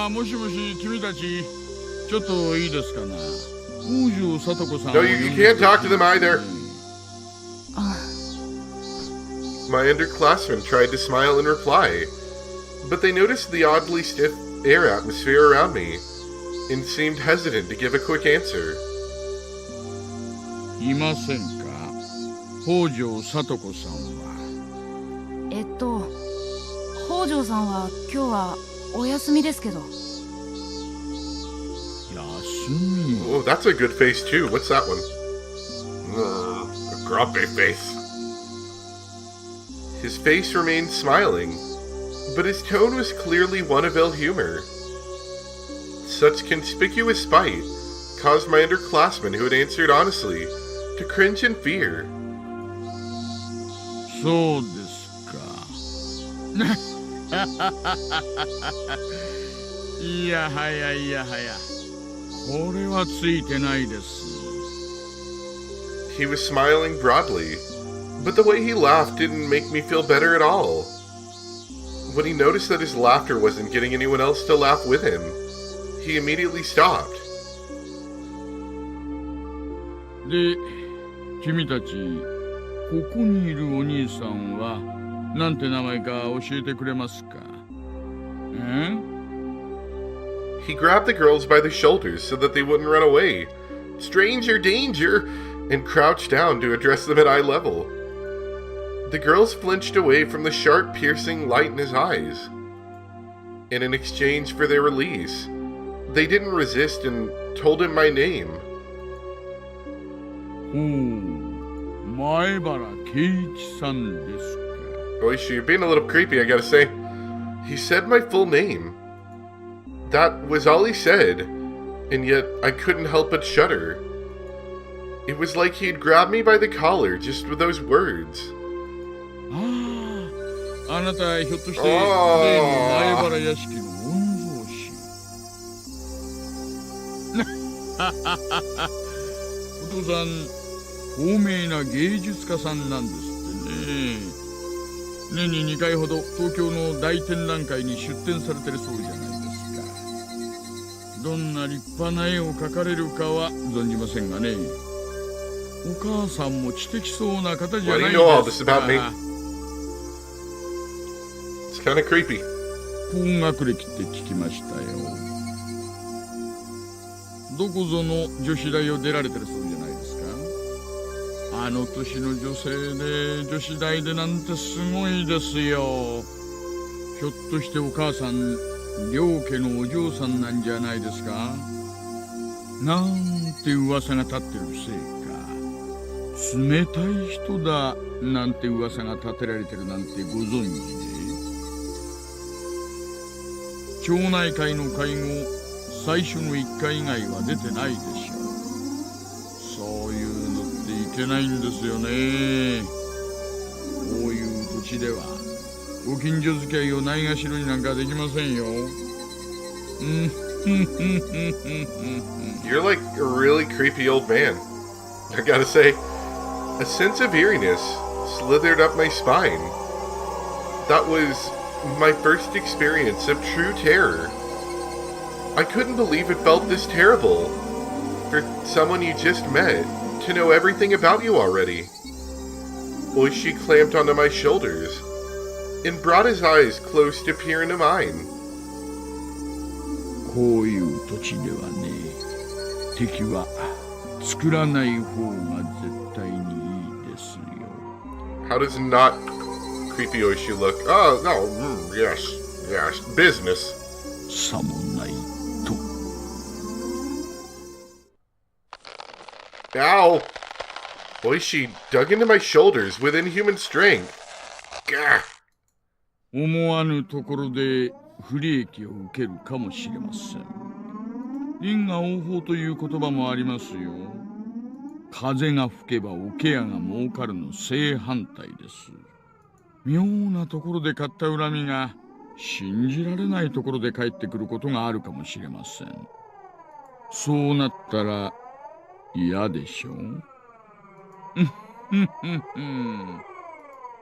もしもし、君たち、ちょっといいですかな。北条さと子さん。No, you can't talk to them either. My underclassmen tried to smile in reply, but they noticed the oddly stiff air atmosphere around me and seemed hesitant to give a quick answer. いませんか、北条さと子さんは。北条さんは今日はお休みですけど。休み。 Oh, that's a good face too. What's that one? A grumpy face. His face remained smiling, but his tone was clearly one of ill humor. Such conspicuous spite caused my underclassmen who had answered honestly to cringe in fear. そうですか。いやはやいやはや。これはついてないです。He was smiling broadly, but the way he laughed didn't make me feel better at all. When he noticed that his laughter wasn't getting anyone else to laugh with him, he immediately stopped. で、君たち、ここにいるお兄さんはなんて名前か教えてくれますか？He grabbed the girls by the shoulders so that they wouldn't run away. Stranger danger! And crouched down to address them at eye level. The girls flinched away from the sharp, piercing light in his eyes. And in exchange for their release, they didn't resist and told him my name. 前原圭一さんですか。Oishi, you're being a little creepy, I gotta say. He said my full name. That was all he said, and yet I couldn't help but shudder. It was like he'd grabbed me by the collar just with those words. あなたひょっとして例の前原屋敷の御曹司。お父さん、高名な芸術家さんなんですってね。年に2回ほど東京の大展覧会に出展されてるそうじゃないですか。どんな立派な絵を描かれるかは存じませんがね。お母さんも知的そうな方じゃないですか。It's kind of creepy. 高学歴って聞きましたよ。どこぞの女子大を出られてるそうじゃないですか。あの年の女性で女子大でなんてすごいですよ。ひょっとしてお母さん両家のお嬢さんなんじゃないですか。なんて噂が立ってるせいか、冷たい人だなんて噂が立てられてるなんてご存知で。町内会の会合最初の1回以外は出てないでしょう。そういうのっていけないんですよね。こういう土地ではご近所付き合いをないがしろになんかできませんよ。You're like a really creepy old man. I gotta say, a sense of eeriness slithered up my spine. That was my first experience of true terror. I couldn't believe it felt this terrible. For someone you just met to know everything about you already. Oishi clamped onto my shoulders and brought his eyes close to peer into mine. こういう土地ではね、敵は作らない方が絶対にいいですよ。 How does not creepy Oishi look? Oh, no, yes, business. さもないと。 Ow! Oishi dug into my shoulders with inhuman strength. Gah! 思わぬところで不利益を受けるかもしれません。因果応報という言葉もありますよ。風が吹けば桶屋が儲かるの正反対です。妙なところで買った恨みが信じられないところで返ってくることがあるかもしれません。そうなったら嫌でしょう。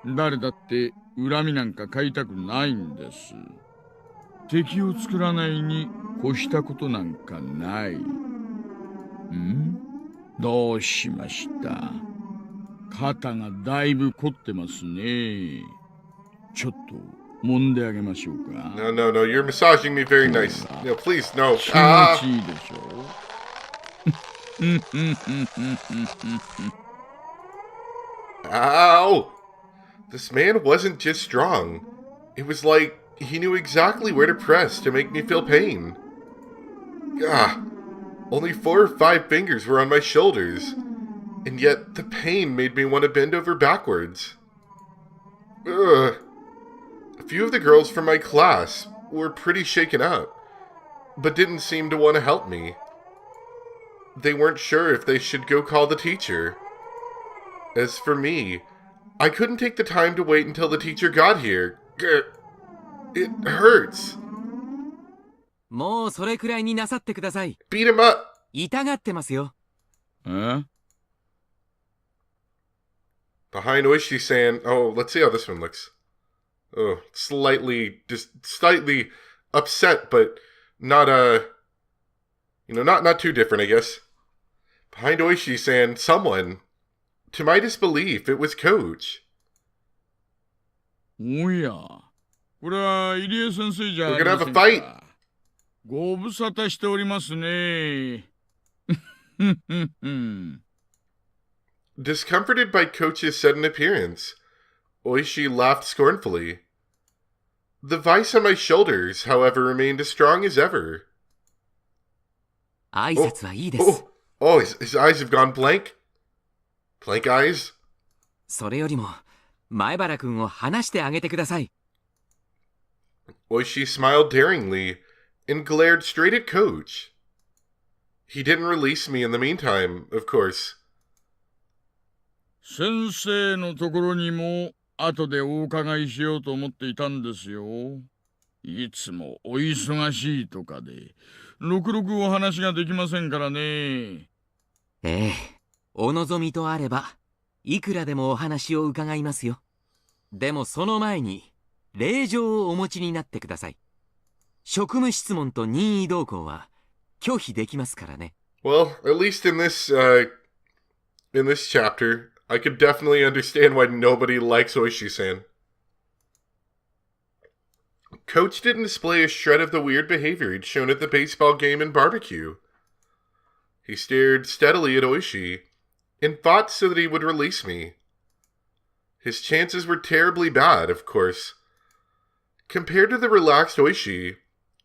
誰だって恨みなんか買いたくないんです。敵を作らないに越したことなんかない。どうしました？肩がだいぶ凝ってますね。ちょっと揉んであげましょうか。No, no, no, you're massaging me very nice. No, please, no. 気持 Ah! ちいいでしょう。Ow! This man wasn't just strong. It was like he knew exactly where to press to make me feel pain. Ah, only 4 or 5 fingers were on my shoulders, and yet the pain made me want to bend over backwards. Ugh. A few of the girls from my class were pretty shaken up, but didn't seem to want to help me. They weren't sure if they should go call the teacher. As for me, I couldn't take the time to wait until the teacher got here. It hurts. もうそれくらいになさってください。 Beat him up. 痛がってますよ。え？ Behind Oishi-san. Oh, let's see how this one looks. Oh, just slightly upset, but not not too different, I guess. Behind Oishi-san, someone. To my disbelief, it was Coach. おや、これは入江先生じゃあ We're り gonna ま have せ a ん fight. か。ご無沙汰しておりますね。Discomforted by Coach's sudden appearance, Oishi laughed scornfully. The vice on my shoulders, however, remained as strong as ever. 挨拶はいいです。 His eyes have gone blank. Blank eyes? それよりも、前原くんを離してあげてください。 Oishi smiled daringly and glared straight at Coach. He didn't release me in the meantime, of course. 先生のところにも後でお伺いしようと思っていたんですよ。いつもお忙しいとかで、ろくろくお話ができませんからね。ええ、お望みとあれば、いくらでもお話を伺いますよ。でもその前に、令状をお持ちになってください。職務質問と任意同行は拒否できますからね。Well, at least in this chapter, I could definitely understand why nobody likes Oishi-san. Coach didn't display a shred of the weird behavior he'd shown at the baseball game and barbecue. He stared steadily at Oishi and fought so that he would release me. His chances were terribly bad, of course. Compared to the relaxed Oishi,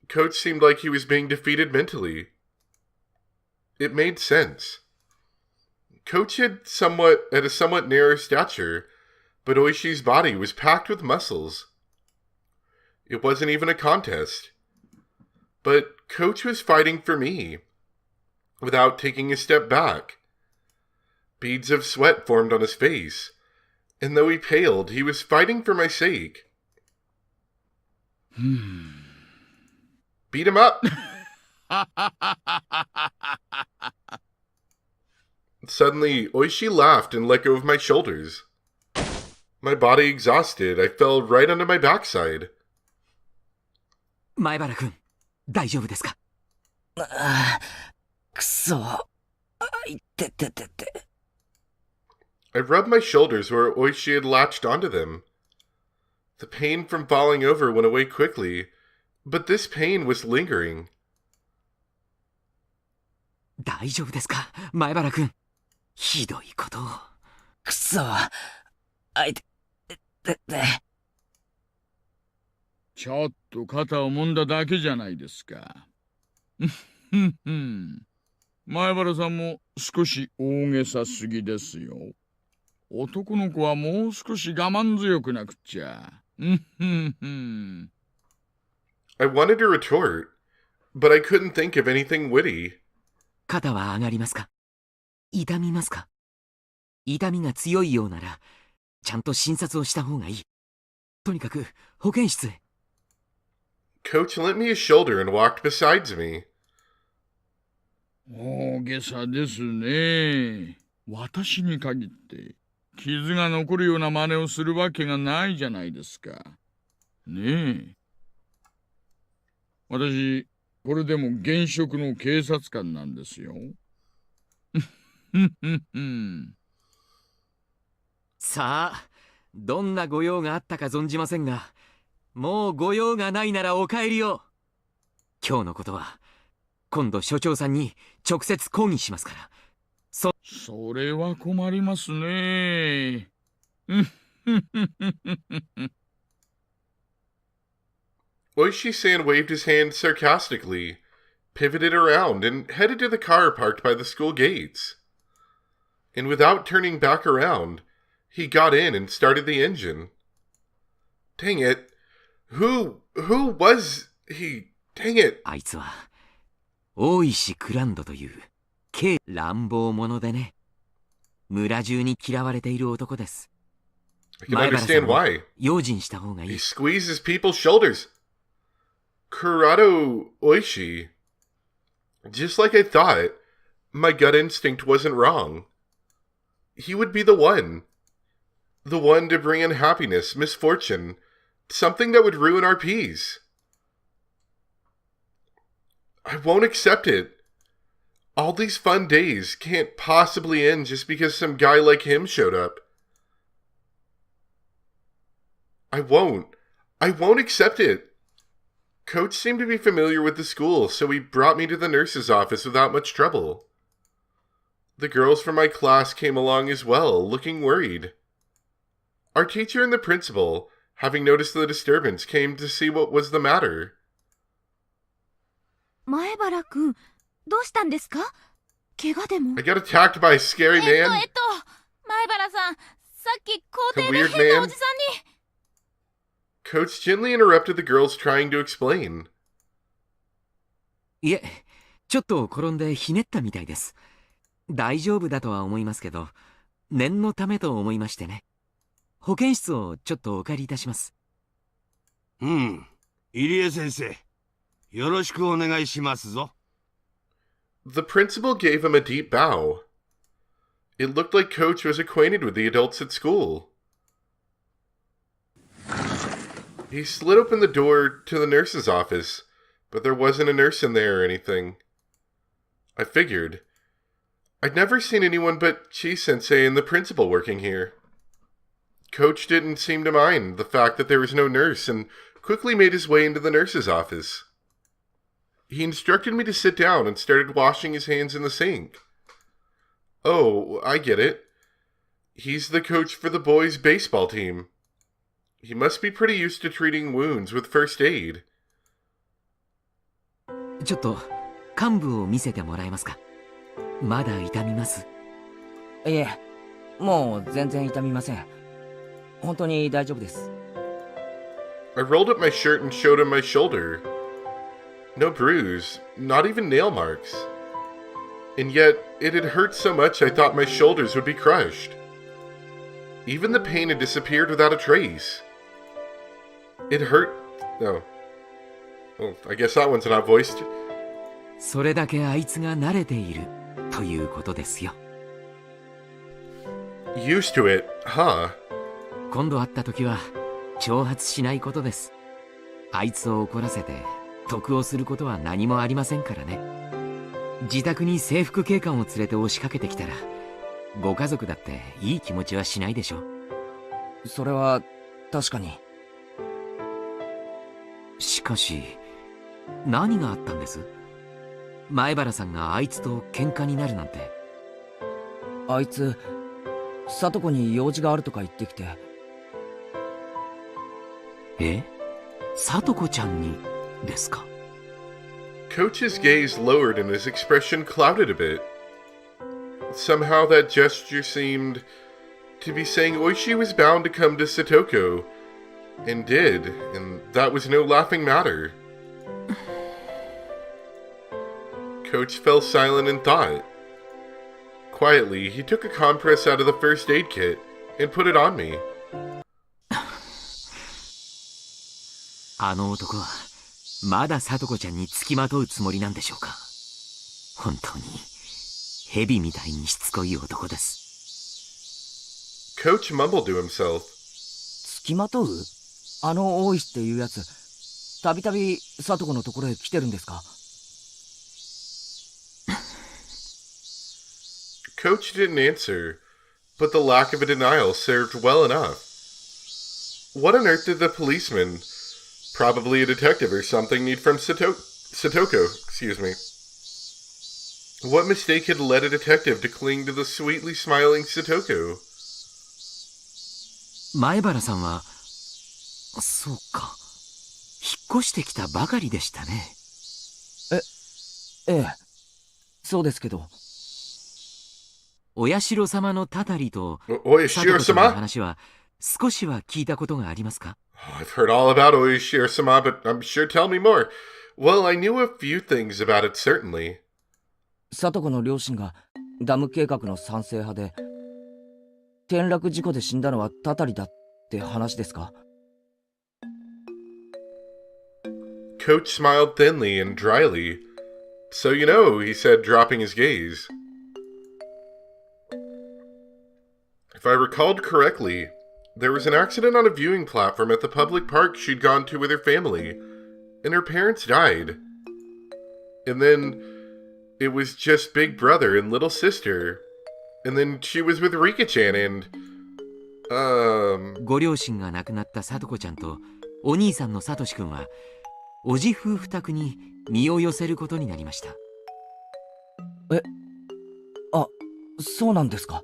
Coach seemed like he was being defeated mentally. It made sense. Coach had a somewhat narrow stature, but Oishi's body was packed with muscles. It wasn't even a contest. But Coach was fighting for me, without taking a step back. Beads of sweat formed on his face, and though he paled, he was fighting for my sake. Beat him up! Suddenly, Oishi laughed and let go of my shoulders. My body exhausted, I fell right onto my backside. 前原くん、大丈夫ですか？くそ。いてててて。 I rubbed my shoulders where Oishi had latched onto them. The pain from falling over went away quickly, but this pain was lingering. 大丈夫ですか？前原くん。ひどいことを。くそ。いててて。ちょっと肩を揉んだだけじゃないですか。前原さんも少し大げさすぎですよ。男の子はもう少し我慢強くなくっちゃ。I wanted to retort, but I couldn't think of anything witty. 肩は上がりますか？痛みますか？痛みが強いようなら、ちゃんと診察をした方がいい。とにかく保健室へ。Coach lent me his shoulder and walked besides me. 大げさですね。私に限って傷が残るような真似をするわけがないじゃないですか。ねえ。私、これでも現職の警察官なんですよ。さあ、どんなご用があったか存じませんが、もうご用がないならお帰りを。今日のことは、今度所長さんに直接抗議しますから。それは困りますね。Oishi-san waved his hand sarcastically, pivoted around, and headed to the car parked by the school gates. And without turning back around, he got in and started the engine. Dang it. Who was he? Dang it. あいつは、大石クランドという、軽乱暴者でね。村中に嫌われている男です。I can understand why. 用心した方がいい。He squeezes people's shoulders. Kurado Oishi. Just like I thought, my gut instinct wasn't wrong. He would be the one. The one to bring unhappiness, misfortune, something that would ruin our peace. I won't accept it. All these fun days can't possibly end just because some guy like him showed up. I won't accept it. Coach seemed to be familiar with the school, so he brought me to the nurse's office without much trouble. The girls from my class came along as well, looking worried. Our teacher and the principal, having noticed the disturbance, came to see what was the matter. 前原くん、どうしたんですか？怪我でも。 I got attacked by a scary man. 前原さん、さっき校 The 庭で weird 変なお man. じさんに。Coach gently interrupted the girls trying to explain. いえ、ちょっと転んでひねったみたいです。大丈夫だとは思いますけど、念のためと思いましてね。保健室をちょっとお借りいたします。入江先生、よろしくお願いしますぞ。The principal gave him a deep bow. It looked like Coach was acquainted with the adults at school. He slid open the door to the nurse's office, but there wasn't a nurse in there or anything. I figured. I'd never seen anyone but Chi-sensei and the principal working here. Coach didn't seem to mind the fact that there was no nurse and quickly made his way into the nurse's office. He instructed me to sit down and started washing his hands in the sink. Oh, I get it. He's the coach for the boys' baseball team. He must be pretty used to treating wounds with first aid. ちょっと患部を見せてもらえますか？まだ痛みます？いえ、もう全然痛みません。本当に大丈夫です。I rolled up my shirt and showed him my shoulder. No bruise, not even nail marks. And yet, it had hurt so much I thought my shoulders would be crushed. Even the pain had disappeared without a trace. It hurt... No. Well, I guess that one's not voiced. それだけあいつが慣れているということですよ。Used to it, huh? 今度会った時は挑発しないことです。あいつを怒らせて得をすることは何もありませんからね。自宅に制服警官を連れて押しかけてきたら、ご家族だっていい気持ちはしないでしょ。それは確かに。しかし、何があったんです？前原さんがあいつと喧嘩になるなんて。あいつ、里子に用事があるとか言ってきて。え？里子ちゃんにですか？ Coach's gaze lowered and his expression clouded a bit. Somehow that gesture seemed to be saying Oishi was bound to come to Satoko, and did, and that was no laughing matter. Coach fell silent in thought. Quietly, he took a compress out of the first aid kit and put it on me. あの男はまだ里子ちゃんにつきまとうつもりなんでしょうか。本当に蛇みたいにしつこい男です。 Coach mumbled to himself. つきまとう？あの大石っていうやつ、たびたび聡子のところへ来てるんですか？ Coach didn't answer, but the lack of a denial served well enough. What on earth did the policeman, probably a detective or something, need from Satoko? Excuse me. What mistake had led a detective to cling to the sweetly smiling Satoko? 前原さんは、そうか。引っ越してきたばかりでしたね。ええ、そうですけど。お社様のたたりと、 Oyashiro 聡子ちゃんの sama? 話は少しは聞いたことがありますか？ I've heard all about Oyashiro sama, but I'm sure tell me more. Well, I knew a few things about it, certainly. 聡子の両親がダム計画の賛成派で、転落事故で死んだのはたたりだって話ですか？ Coach smiled thinly and dryly. So you know, he said, dropping his gaze. If I recalled correctly, there was an accident on a viewing platform at the public park she'd gone to with her family, and her parents died. And then it was just Big Brother and Little Sister. And then she was with Rika-chan and... ご両親が亡くなった聡子ちゃんとお兄さんの聡くんはおじ夫婦宅に身を寄せることになりました。あ、そうなんですか。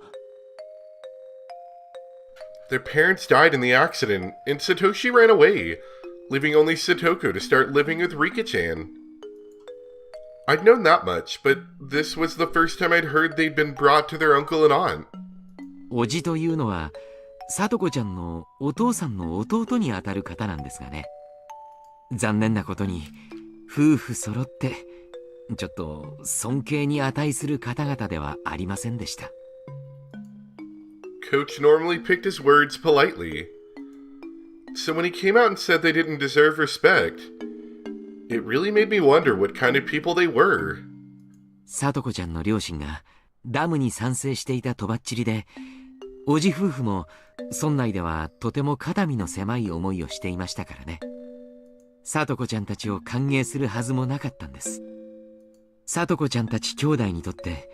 Their parents died in the accident, and Satoshi ran away, leaving only Satoko to start living with Rika-chan. I'd known that much, but this was the first time I'd heard they'd been brought to their uncle and aunt. おじというのは聡子ちゃんのお父さんの弟にあたる方なんですがね。残念なことに夫婦揃ってちょっと尊敬に値する方々ではありませんでした。 Coach normally picked his words politely. So when he came out and said they didn't deserve respect, it really made me wonder what kind of people they were. 聡子ちゃんの両親がダムに賛成していたとばっちりで、おじ夫婦も村内ではとても肩身の狭い思いをしていましたからね。聡子ちゃんたちを歓迎するはずもなかったんです。聡子ちゃんたち兄弟にとって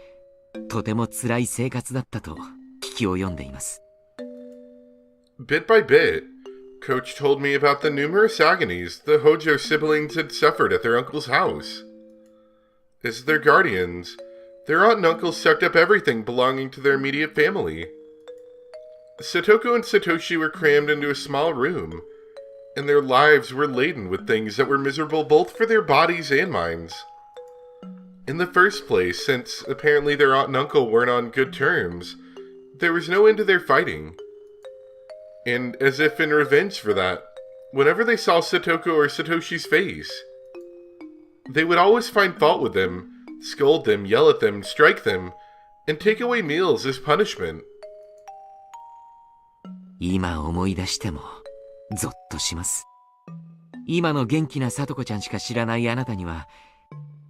とても辛い生活だったと聞きを読んでいます。 Bit by bit, Coach told me about the numerous agonies the Hojo siblings had suffered at their uncle's house. As their guardians, their aunt and uncle sucked up everything belonging to their immediate family. Satoko and Satoshi were crammed into a small room, and their lives were laden with things that were miserable both for their bodies and minds. In the first place, since apparently their aunt and uncle weren't on good terms, there was no end to their fighting. And as if in revenge for that, whenever they saw Satoko or Satoshi's face, they would always find fault with them, scold them, yell at them, strike them, and take away meals as punishment. 今思い出してもゾッとします。今の元気な聡子ちゃんしか知らないあなたには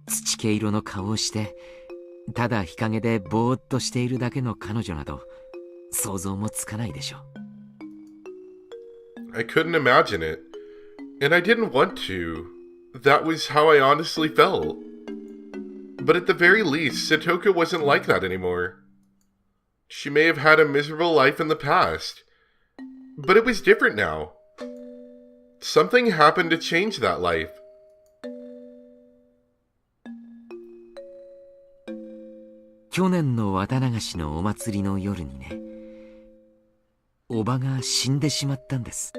土毛色の顔をしてただ日陰でぼーっとしているだけの彼女など想像もつかないでしょう。 I couldn't imagine it, and I didn't want to. That was how I honestly felt. But at the very least, Satoko wasn't like that anymore. She may have had a miserable life in the past, but it was different now. Something happened to change that life. 去年の綿流しのお祭りの夜にね、おばが死んでしまったんです。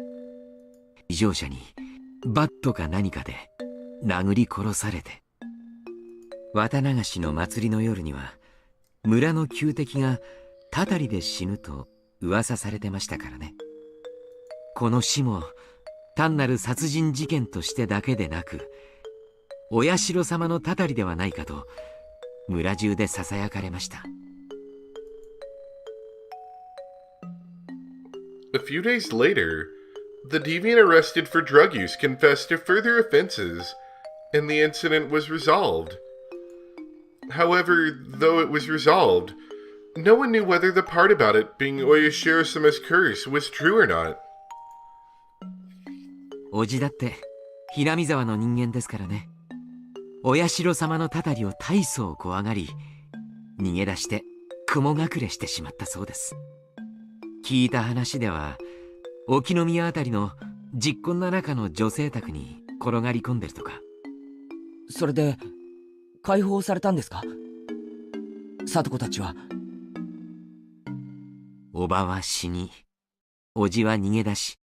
異常者にバットか何かで殴り殺されて。綿流しの祭りの夜には村の旧敵がたたりで死ぬと噂されてましたからね。この死も単なる殺人事件としてだけでなく、お社様のたたりではないかと村中でささやかれました。 A few days later, the deviant arrested for drug use confessed to further offenses, and the incident was resolved. However, though it was resolved, no one knew whether the part about it being Oyashiro-sama's curse was true or not. おじだってひなみ沢の人間ですからね。お社様のたたりを大層怖がり、逃げ出して雲隠れしてしまったそうです。聞いた話では、沖宮あたりの実婚の中の女性宅に転がり込んでるとか。それで解放されたんですか？里子たちは。おばは死に、おじは逃げ出し、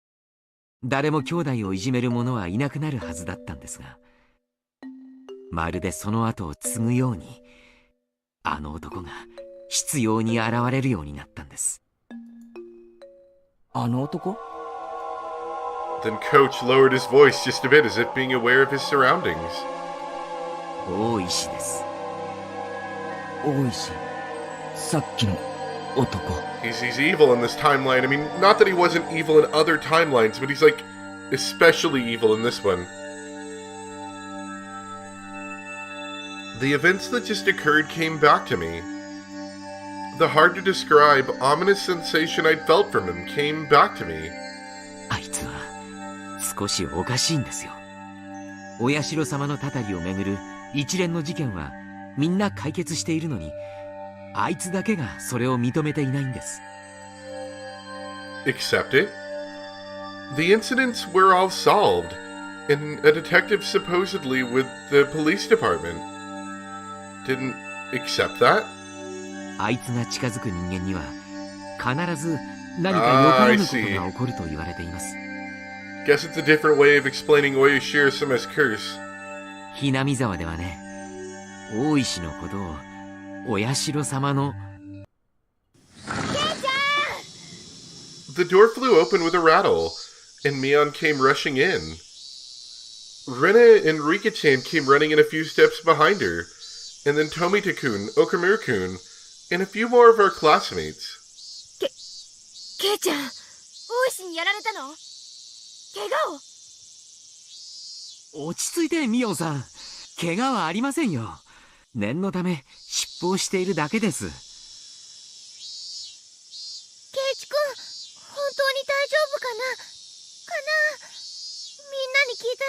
誰も兄弟をいじめる者はいなくなるはずだったんですが、まるでその後を継ぐように、あの男が執拗に現れるようになったんです。あの男？ Then Coach lowered his voice just a bit as if being aware of his surroundings. 大石です。大石。さっきの男。He's evil in this timeline. I mean, not that he wasn't evil in other timelines, but he's like especially evil in this one. The events that just occurred came back to me. The hard to describe, ominous sensation I'd felt from him came back to me. あいつは少しおかしいんですよ。お社様のたたりをめぐる一連の事件はみんな解決しているのに、あいつだけがそれを認めていないんです。Accept it? The incidents were all solved, and a detective supposedly with the police department didn't accept that? あいつが近づく人間には必ず何かよからぬことが起こると言われています。Guess it's a different way of explaining Oyashiro-sama's curse. ひなみ沢ではね、大石のことをお社様の。The door flew open with a rattle, and Mion came rushing in. Rena and Rika-chan came running in a few steps behind her, and then Tomita-kun, Okamura-kun, and a few more of our classmates. ケイちゃん、大石にやられたの？怪我を？落ち着いてミオンさん、怪我はありませんよ。念のため疾風しているだけです。ケイチ君、本当に大丈夫かな？みんなに聞いたら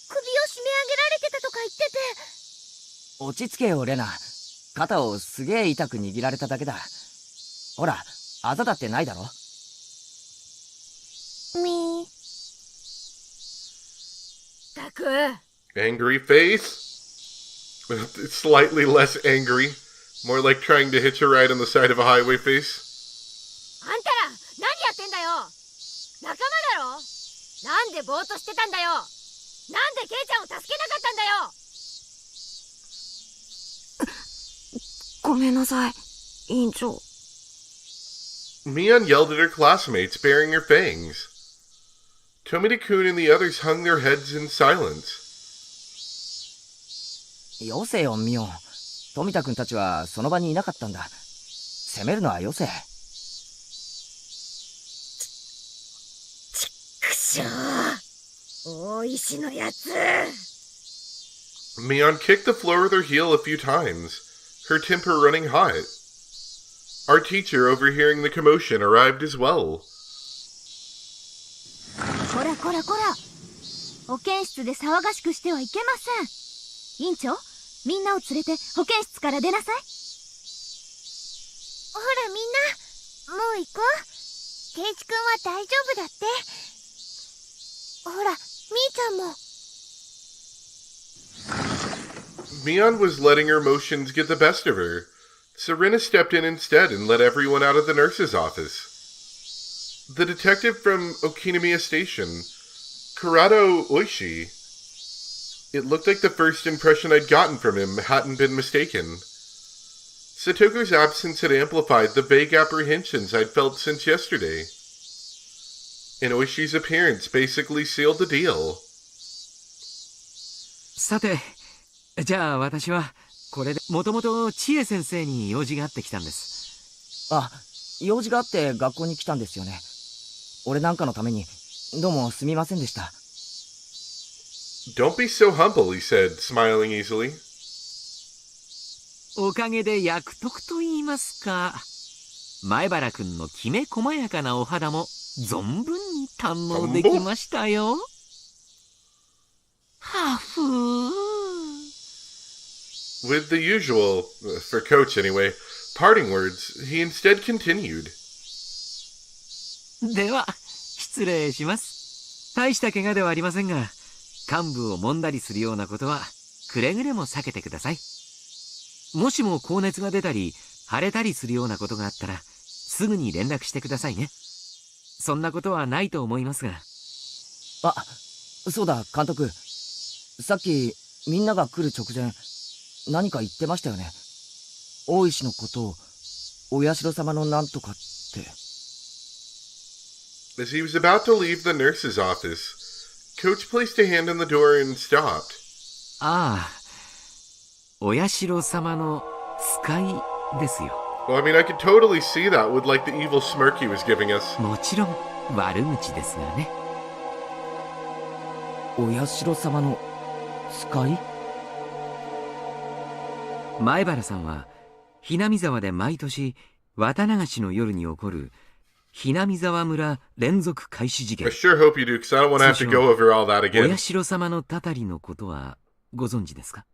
首を絞め上げられてたとか言ってて。落ち着けよレナ。肩をすげえ痛く握られただけだ。ほら、あざだってないだろ。みー。たく。Angry face? Slightly less angry. More like trying to hitch a ride on the side of a highway face. あんたら、何やってんだよ。仲間だろ。なんでぼーっとしてたんだよ。なんでケイちゃんを助けなかったんだよ。ごめんなさい、委員長。Mion yelled at her classmates, baring her fangs. Tomita-kun and the others hung their heads in silence. よせよミオン。富田君たちはその場にいなかったんだ。責めるのはよせ。くしょう、大石のやつ。Mion kicked the floor with her heel a few times, her temper running hot. Our teacher, overhearing the commotion, arrived as well. こらこらこら、保健室で騒がしくしてはいけません。委員長、みんなを連れて保健室から出なさい。ほらみんな、もう行こう。ケイチ君は大丈夫だって。ほら、みーちゃんも。Mion was letting her emotions get the best of her. Serena stepped in instead and let everyone out of the nurse's office. The detective from Okinomiya Station, Kurado Oishi. It looked like the first impression I'd gotten from him hadn't been mistaken. Satoku's absence had amplified the vague apprehensions I'd felt since yesterday. And Oishi's appearance basically sealed the deal. さて、じゃあ私はこれでもともと千恵先生に用事があってきたんです。あ、用事があって学校に来たんですよね。俺なんかのためにどうもすみませんでした。Don't be so humble, he said, smiling easily. おかげで役得と言いますか、前原くんのきめ細やかなお肌も存分に堪能できましたよ。はふー。With the usual, for Coach anyway, parting words, he instead continued. では、失礼します。大した怪我ではありませんが、患部を揉んだりするようなことは、くれぐれも避けてください。もしも高熱が出たり、腫れたりするようなことがあったら、すぐに連絡してくださいね。そんなことはないと思いますが。あ、そうだ、監督。さっき、みんなが来る直前、何か言ってましたよね。大石のことを、お社様のなんとかって。As he was about to leave the nurse's office, Coach placed a hand on the door and stopped. ああ、お社様の使いですよ。Well, I mean, I could totally see that with, like, the evil smirk he was giving us. もちろん、悪口ですがね。お社様の使い？前原さんは、ひなみ沢で毎年、綿流しの夜に起こる、ひなみ沢村連続開始事 I 件。sure hope you do, because I don't want to have to go over all that お again. 社様のたたりのことは、ご存知ですか？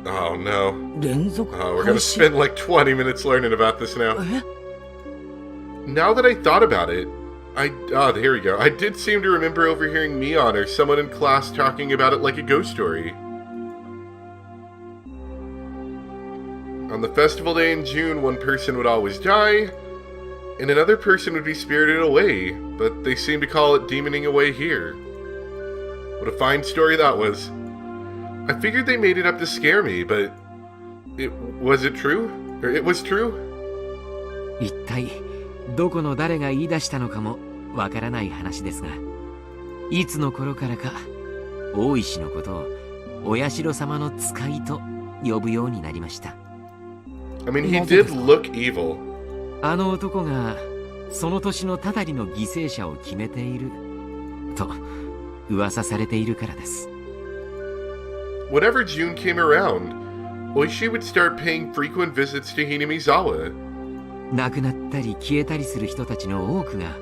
Oh, no. 連続 Oh, we're 開 gonna 始？ spend like 20 minutes learning about this now. え？ Now that I thought about it, here we go. I did seem to remember overhearing Mion or someone in class talking about it like a ghost story. On the festival day in June, one person would always die, and another person would be spirited away, but they seem to call it demoning away here. What a fine story that was. I figured they made it up to scare me, but was it true? Or it was true? 一体、どこの誰が言い出したのかも、わからない話ですが、いつの頃からか、大石のことを、お社様の使いと呼ぶようになりました。I mean, he did look evil. あの男がその年のたたりの犠牲者を決めていると噂されているからです。Whenever June came around, Oishi would start paying frequent visits to Hinamizawa. 亡くなったり消えたりする人たちの多くが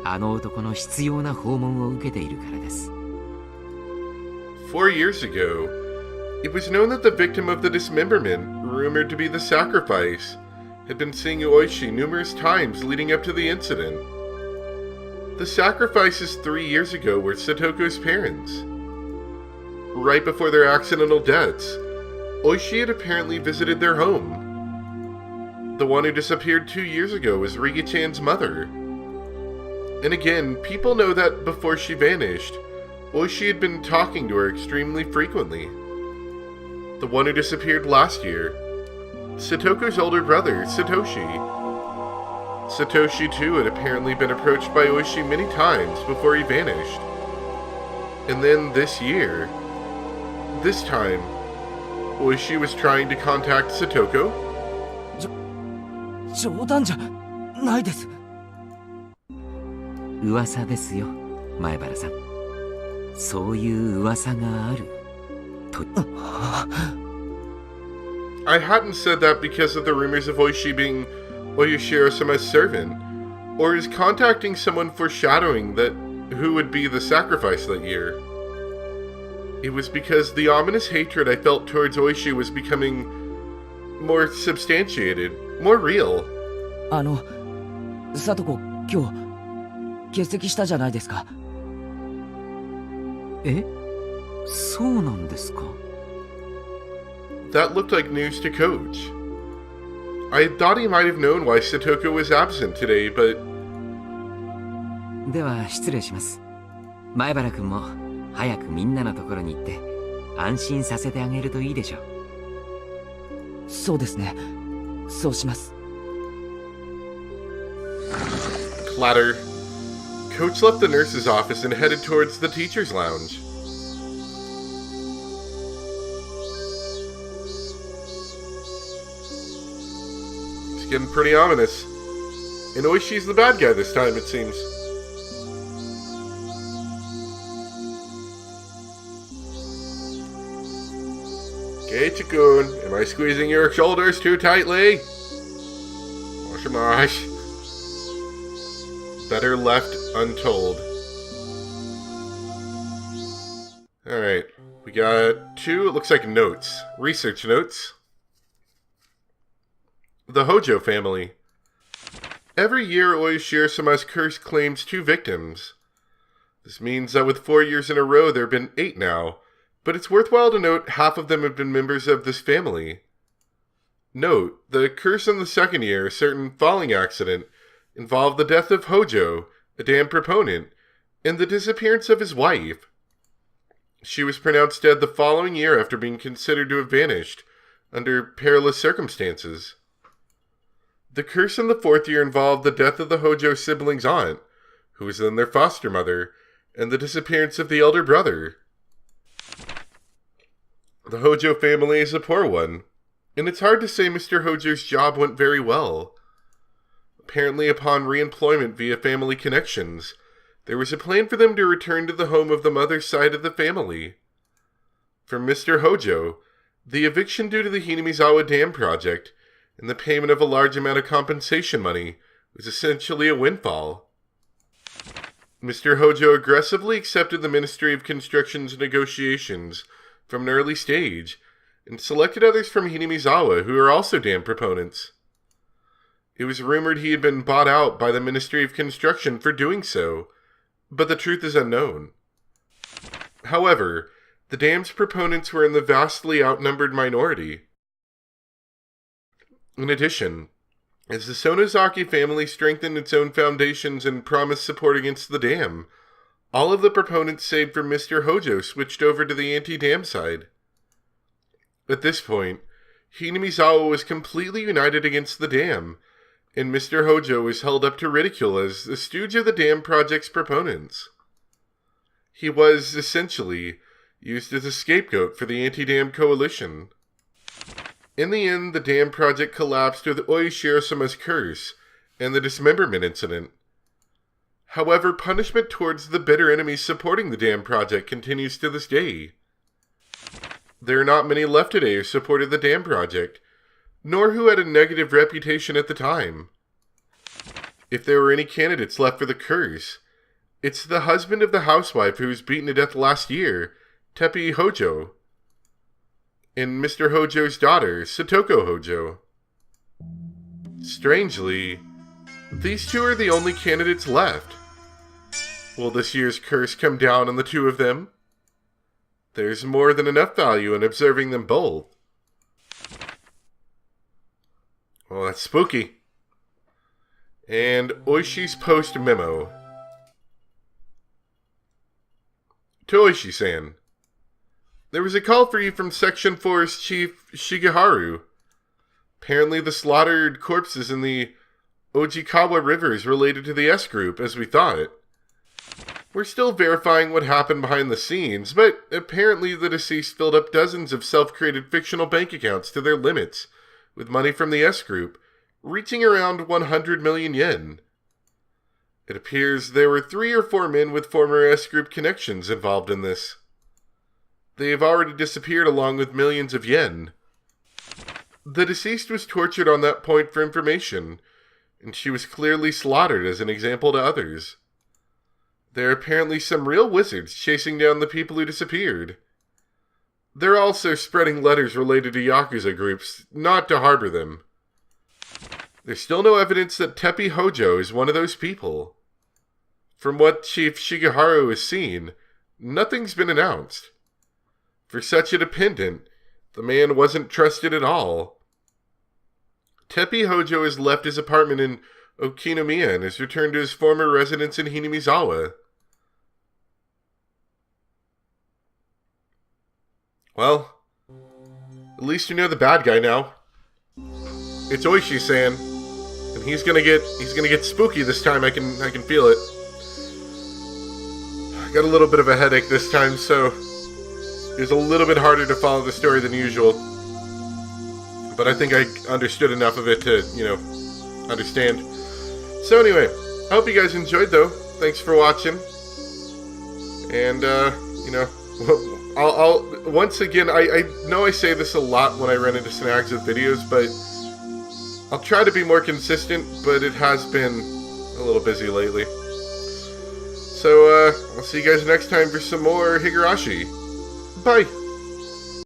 あの男の執拗な訪問を受けているからです。 4 years ago, it was known that the victim of the dismemberment, rumored to be the sacrifice, had been seeing Oishi numerous times leading up to the incident. The sacrifices 3 years ago were Satoko's parents. Right before their accidental deaths, Oishi had apparently visited their home. The one who disappeared 2 years ago was Riga-chan's mother. And again, people know that before she vanished, Oishi had been talking to her extremely frequently. The one who disappeared last year, Satoko's older brother, Satoshi. Satoshi too had apparently been approached by Oishi many times before he vanished. And then this time, Oishi was trying to contact Satoko. 冗談じゃないです。噂ですよ、前原さん。そういう噂があると。I hadn't said that because of the rumors of Oishi being Oyashiro-sama's servant, or his contacting someone foreshadowing that who would be the sacrifice that year. It was because the ominous hatred I felt towards Oishi was becoming more substantiated, more real. さとこ、今日、欠席したじゃないですか。え？そうなんですか？ That looked like news to Coach. I had thought he might have known why Satoko was absent today, but... では失礼します。前原君も早くみんなのところに行って安心させてあげるといいでしょう。そうですね。そうします。Clatter. Coach left the nurse's office and headed towards the teacher's lounge. It's getting pretty ominous. And Oishi's the bad guy this time, it seems. Keiichi-kun, am I squeezing your shoulders too tightly? Moshi-mosh. Better left untold. Alright, we got 2, it looks like notes. Research notes. The Hojo family. Every year, Oishiro-sama's curse claims 2 victims. This means that with 4 years in a row, there have been 8 now, but it's worthwhile to note half of them have been members of this family. Note, the curse in the second year, a certain falling accident, involved the death of Hojo, a dam proponent, and the disappearance of his wife. She was pronounced dead the following year after being considered to have vanished, under perilous circumstances. The curse in the 4th year involved the death of the Hojo siblings' aunt, who was then their foster mother, and the disappearance of the elder brother. The Hojo family is a poor one, and it's hard to say Mr. Hojo's job went very well. Apparently, upon re-employment via family connections, there was a plan for them to return to the home of the mother's side of the family. For Mr. Hojo, the eviction due to the Hinamizawa Dam project and the payment of a large amount of compensation money was essentially a windfall. Mr. Hojo aggressively accepted the Ministry of Construction's negotiations from an early stage and selected others from Hinamizawa who are also dam proponents. It was rumored he had been bought out by the Ministry of Construction for doing so, but the truth is unknown. However, the dam's proponents were in the vastly outnumbered minority. In addition, as the Sonozaki family strengthened its own foundations and promised support against the dam, all of the proponents save for Mr. Hojo switched over to the anti-dam side. At this point, Hinamizawa was completely united against the dam, and Mr. Hojo was held up to ridicule as the stooge of the dam project's proponents. He was, essentially, used as a scapegoat for the anti-dam coalition. In the end, the dam project collapsed with Oishiro-sama's curse and the dismemberment incident. However, punishment towards the bitter enemies supporting the dam project continues to this day. There are not many left today who supported the dam project, nor who had a negative reputation at the time. If there were any candidates left for the curse, it's the husband of the housewife who was beaten to death last year, Teppei Hojo, and Mr. Hojo's daughter, Satoko Hojo. Strangely, these 2 are the only candidates left. Will this year's curse come down on the 2 of them? There's more than enough value in observing them both. Well, that's spooky. And Oishi's post memo. To Oishi-san. There was a call for you from Section 4's Chief Shigeharu. Apparently the slaughtered corpses in the Ojikawa River is related to the S group, as we thought. We're still verifying what happened behind the scenes, but apparently the deceased filled up dozens of self-created fictional bank accounts to their limits, with money from the S group, reaching around 100 million yen. It appears there were 3 or 4 men with former S group connections involved in this. They have already disappeared along with millions of yen. The deceased was tortured on that point for information, and she was clearly slaughtered as an example to others. There are apparently some real wizards chasing down the people who disappeared. They're also spreading letters related to Yakuza groups, not to harbor them. There's still no evidence that Teppei Hojo is one of those people. From what Chief Shigeharu has seen, nothing's been announced. For such a dependent, the man wasn't trusted at all. Teppei Hojo has left his apartment in Okinomiya and has returned to his former residence in Hinamizawa. Well, at least you know the bad guy now. It's Oishi-san, and he's gonna get spooky this time. I can feel it. I got a little bit of a headache this time, so it was a little bit harder to follow the story than usual. But I think I understood enough of it to, understand. So anyway, I hope you guys enjoyed, though. Thanks for watching. And, I'll once again, I know I say this a lot when I run into snags with videos, but I'll try to be more consistent, but it has been a little busy lately. So, I'll see you guys next time for some more Higurashi. Bye.